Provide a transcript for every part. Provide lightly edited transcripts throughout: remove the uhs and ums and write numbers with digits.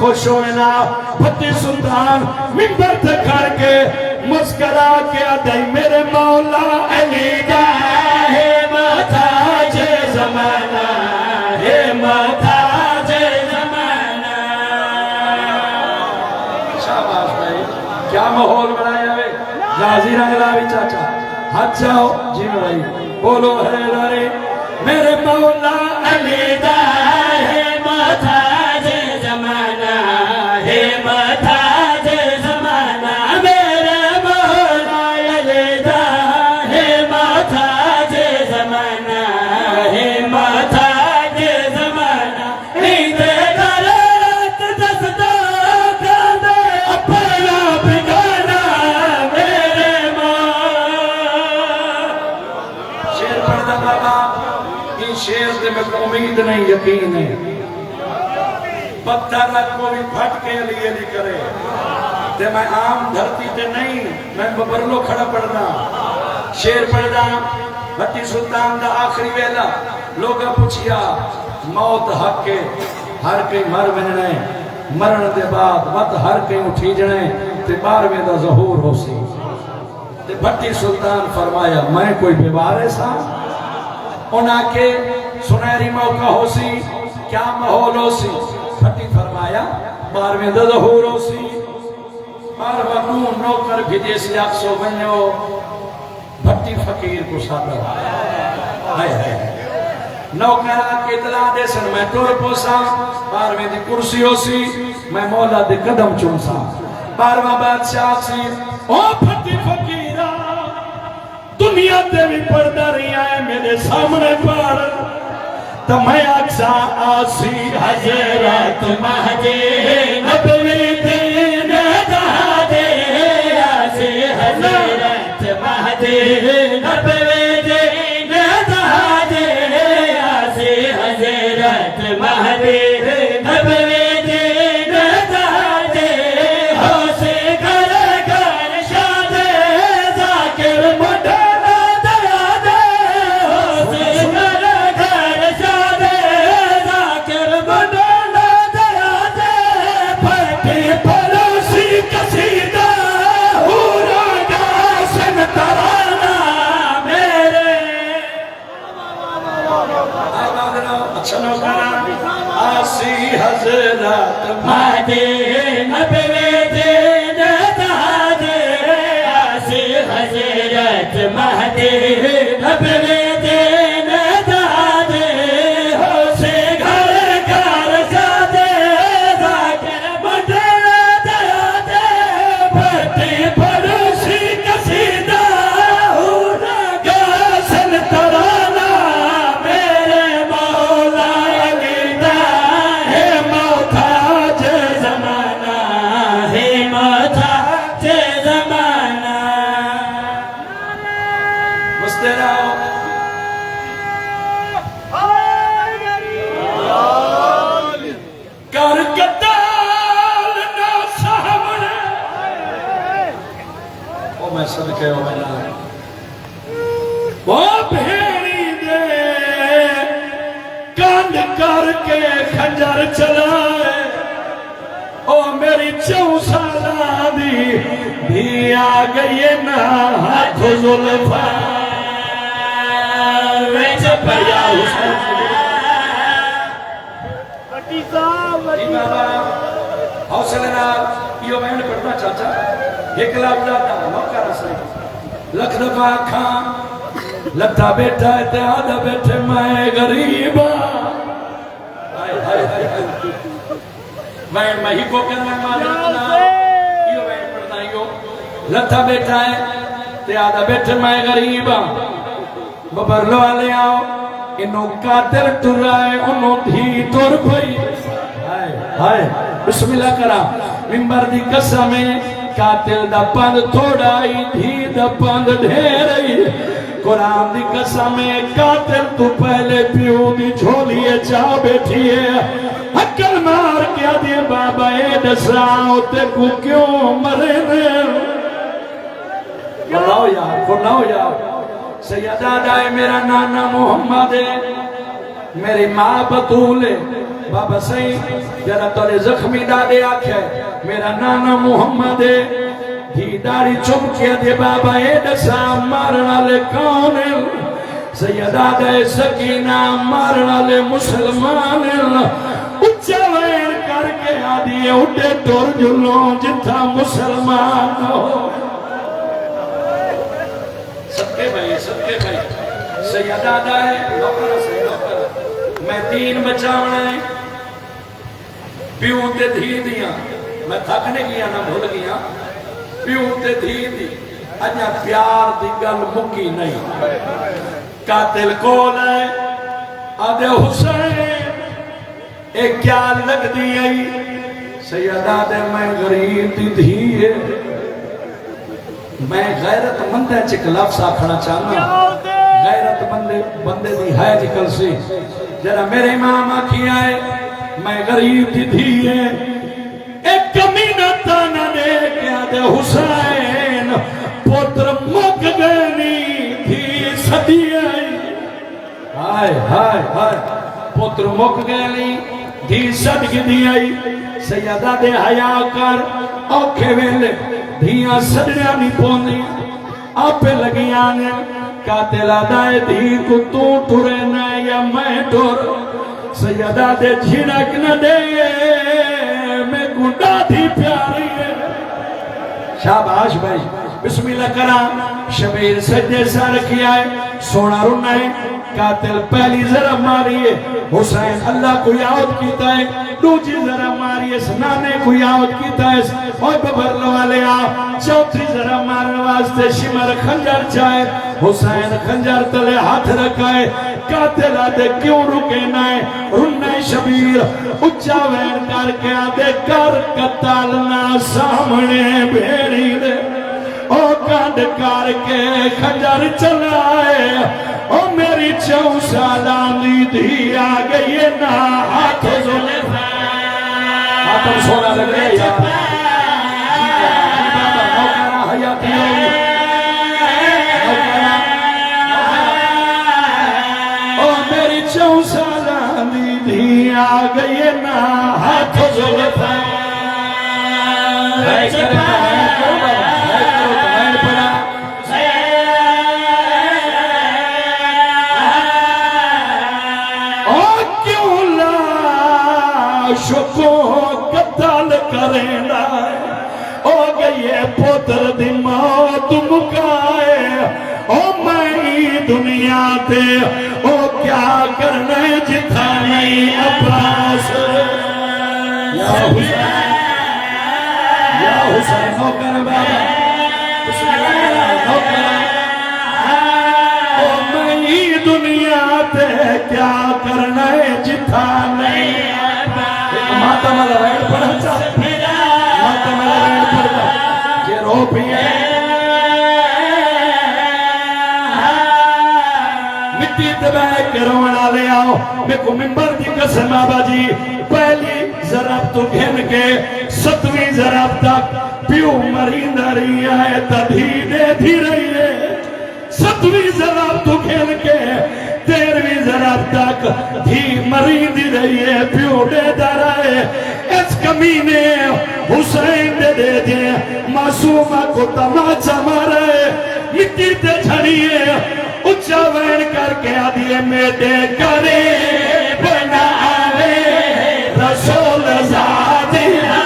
خوش ہوئنا بھتی سلطان ممبر تھے کھڑ کے مسکرا کے آدھائی میرے مولا علی دا ہے محتاج زمانہ ہے محتاج زمانہ. شاباش بھائی کیا ماحول بنایا ہے. غازی رنگلاوی چاچا ہاتھ جاؤ جی بھائی بولو ہے لارے میرے مولا علی دا ہے محتاج امید نہیں یقین ہے پتھر رکھ کو بھی پھٹ کے لیے نہیں کرے تے میں عام دھرتی تے نہیں میں ببرلو کھڑا پڑھنا شیر پڑھنا. بھٹی سلطان دا آخری ویلا لوگا پوچھیا موت حق کے ہر کئی مر بننے مرن دے بعد وقت ہر کئی اٹھی جنے تے بارویں دا ظہور ہو سی. تے بھٹی سلطان فرمایا میں کوئی بیوارے سا انہاں کے سنہری موقع ہو سی کیا ماحول ہو سی. بھٹی فرمایا بارویں دا ظہور ہو سی بارویں نون نوکر بھی جیسی اکسو بنیو بھٹی فقیر کو سادہ نوکرہ کے اطلاع دے سن میں ٹور پوسا بارویں دی کرسی ہو سی میں مولا دے قدم چونسا بارویں بادشاہ سی او بھٹی فقیرہ دنیا دے بھی پردہ رہی آئے میرے سامنے پار تو میں اکسا آسی حضرت مہدی نبوی دین دا دے آسی حضرت مہدی نبوی دین دا دے آسی حضرت مہدی نبوی دین دا دے ہو سے گر گر شاد ذاکر مڈا حضرت مہدی نبوی دین دا دے آسی حضرت مہدی نبوی دین دا دے ہو سے گھر گھر سادے ذاکر مڈر دیا دے بھٹی پڑوسی کسیدہ ہونا گاسن ترانا میرے مولا علی دا صدقے ہو میرا وہ بھیڑی دے کاند کر کے خنجر چلائے او میری 4 سالہ دی بھی آگئی نا ہاتھ ظلفہ ویچ پریا حسین بٹی صاحب حوصلے نال یہ وین پڑھنا چاچا ایک لفظ آتا موقع رسائی لکھ دفعہ کھاں لتا بیٹھا ہے تے آدھا بیٹھے میں غریبا وین میں ہی کو کرنا مادرتنا یہ وین پڑھنا یہ لتا بیٹھا ہے تے آدھا بیٹھے میں غریبا ببر لو آلے آؤ انہوں قاتل ٹر رہے انہوں دھی ٹر پئی ہائے بسم اللہ کرا ممبر دی قسمیں قاتل دا پند تھوڑائی دھی دا پند ڈھیرئی قرآن دی قسمیں قاتل تو پہلے پیو دی جھولیے چا بیٹھیے حکل مار کیا دیے بابا اے دساؤ تے کو کیوں مرے نے فرناؤ یار سیدہ دائے میرا نانا محمد ہے میری ماں بطول ہے بابا صحیح جرہ تولے زخمی دادے آکھے میرا نانا محمد ہے دھی داری چم کیا دے بابا اے دسا مارنا لے کون ہے سیدہ دائے سکینہ مارنا لے مسلمان ہے اچھا وین کر کے آدھی اٹھے دور جلوں جتھا مسلمان ہو صدقے بھائی سیدہ دائے نوکرہ سے نوکرہ میں دین بچاونا ہے پیوں تے دھی دیا میں تھکنے گیا نہ بھول گیا پیوں تے دھی دی اجا پیار دی گل مکی نہیں قاتل کون ہے آدھے حسین ایک کیا لگ دی آئی سیدہ دے میں غریب دی دھی ہے میں غیرت مند ہے چک لفظ آکھنا چاہنا غیرت بندے دی ہے نکل سی جرہ میرے امام آکھی آئے میں غریب دی دھی ہے ایک کمینہ تانا دے کیا دے حسین پوتر مک گئنی دھی صدی آئی ہائے پوتر مک گئنی دھی صدی دی آئی سیدہ دے حیاء کر اوکھے ویلے دھیاں صدیاں نہیں پوندی آپ لگی آنے قاتل آدھائے دھی کو تو ٹورے نہ یا میں ٹور سیدہ دے جھڑک نہ دے میں گنڈا تھی پیاری ہے شاباش بھائی بسم اللہ کرام شبیر سجدے سار کیا ہے سونا رونا ہے قاتل پہلی ذرا ماری ہے حسین اللہ کو یاد کیتا ہے دوجی ذرا ماری ہے سنانے کو یاد کیتا ہے اور ببر لوالے آ چوتھی ذرا مارن واسطے شمر خنجر چاہے حسین خنجر تلے ہاتھ رکھائے قاتل آدھے کیوں رکے نائے رنہ شبیر اچھا وین کر کے آدھے کر قتالنا سامنے بھیڑی دے او کانڈ کر کے خنجر چلائے او میری 4 سالانی دھی آگئی نا ہاتھ زولے آتم سونا لگ رہے یا نوکرہ حیاتی ہوگی او میری 4 سالانی دھی آگئی نا ہاتھ زولے شکو قتل کریں او گئے پوتر دی موت مکائے او میں دنیا تے او کیا کرنے جتھا نہیں عباس یا حسین نوکر بابا بسم اللہ نوکر او میں دنیا تے کیا کرنے جتھا نہیں ماتم اللہ رائن پڑھا چاہتا ماتم اللہ رائن پڑھا یہ رو بھی ہے مٹی تباہ کرونا لے آؤ میں کو ممبر دی قسم آبا جی پہلی ضرب تو گھن کے 7ویں ضرب تک پیو مرین رہی ہے تدھیدے دھی رہی ہے 7ویں ضرب تو گھن کے 13ویں ضرب تک دھی مرین دی رہی ہے پیو دے دارائے اس کمینے حسین دے دے دے معصومہ کو تماچا مارے مٹی تے جھڑیے اچھا وین کر کے آدھیے میٹے کرے بنا آوے رسول زادیہ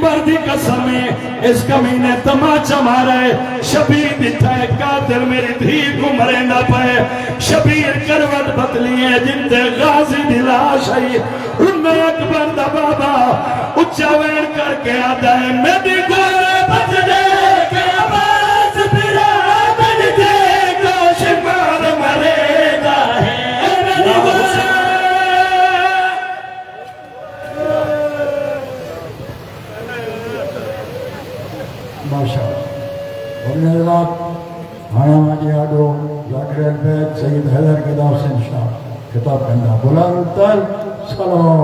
پیغمبر دی قسم ہے اس کمینے تماچا مارے شبیر دٹھا ہے قاتل میری دھی کو مرے نہ پائے شبیر کروٹ بدلی ہے جن تے غازی دلاش ہے ان میں اکبر دا بابا اچھا وین کر کے آدھا ہے میری گولے بچ دے کہ آواز پھرا بن دے کو شمار مرے گا ہے میری گولے ومن الوقت ہانا ماجی آڈو ذاکر البیت سید حیدر کے داو سے انشاء خطاب کرنا بلند تر سلام